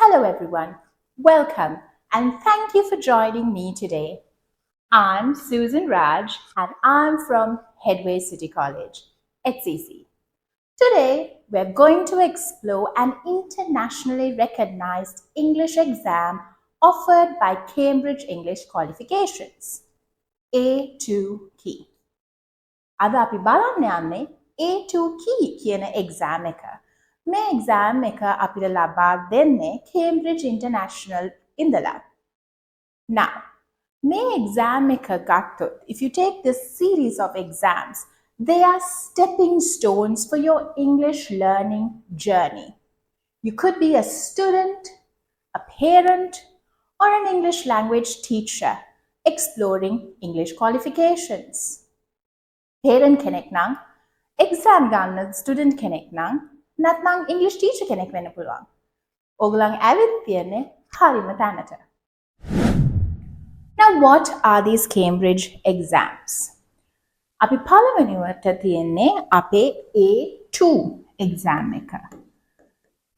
Hello everyone, welcome and thank you for joining me today. I'm Susan Raj and I'm from Headway City College, HCC. Today we're going to explore an internationally recognized English exam offered by Cambridge English Qualifications, A2 Key. අද අපි බලන්න යන්නේ A2 Key කියන exam එක. මේ exam එක අපිට ලබා දෙන්නේ Cambridge International ඉඳලා. Now, මේ exam එක ගත්තොත්, if you take this series of exams, they are stepping stones for your English learning journey. You could be a student, a parent, or an English language teacher exploring English qualifications. Parent කෙනෙක් නම් exam ගන්න student කෙනෙක් නම් නැත්නම් English teacher කෙනෙක් වෙන්න පුළුවන්. ඔයගොල්ලන් ඇවිත් තියන්නේ හරිම තැනට. Now what are these Cambridge exams? අපි පළවෙනිවට තියන්නේ අපේ A2 exam එක.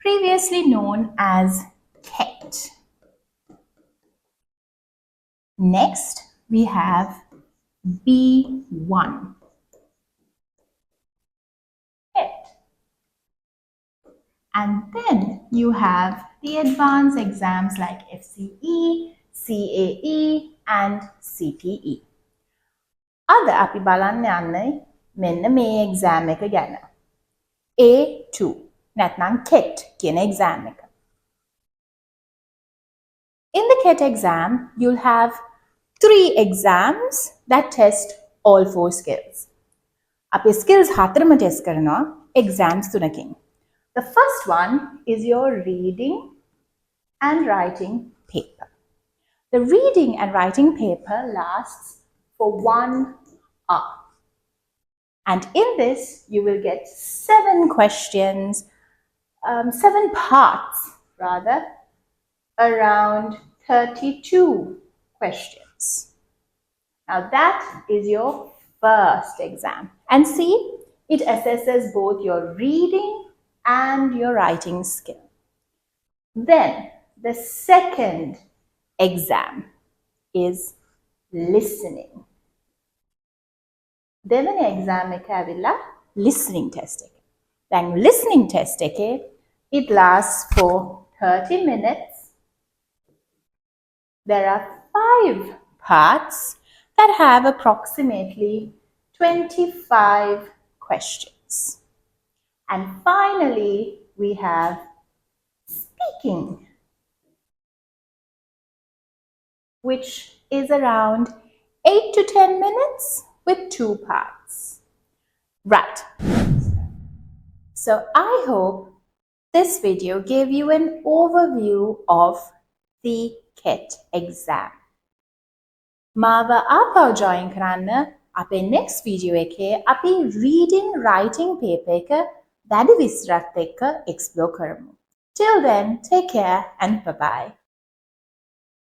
Previously known as KET. Next we have B1. And then you have the advanced exams like FCE, CAE, and CPE. අද අපි බලන්න යන්නේ මෙන්න මේ exam එක ගැන. A2 නැත්නම් KET කියන exam එක. In the KET exam, you'll have 3 exams that test all 4 skills. අපි skills 4ම test කරනවා exams 3කින්. The first one is your reading and writing paper. The reading and writing paper lasts for 1 hour. And in this, you will get 7 questions, 7 parts rather, around 32 questions. Now that is your first exam. And see, it assesses both your reading and your writing skill. Then the second exam is listening. දෙවෙනි exam එක ඇවිල්ලා listening test එක. Then listening test එකේ it lasts for 30 minutes. There are 5 parts that have approximately 25 questions. And finally, we have speaking, which is around 8 to 10 minutes with 2 parts. Right. So I hope this video gave you an overview of the KET exam. Mava ආපහු join කරන්න අපේ next video එකේ අපි reading writing paper එක දැඩි විස්තරත් එක්ක explore කරමු. Till then, take care and bye-bye.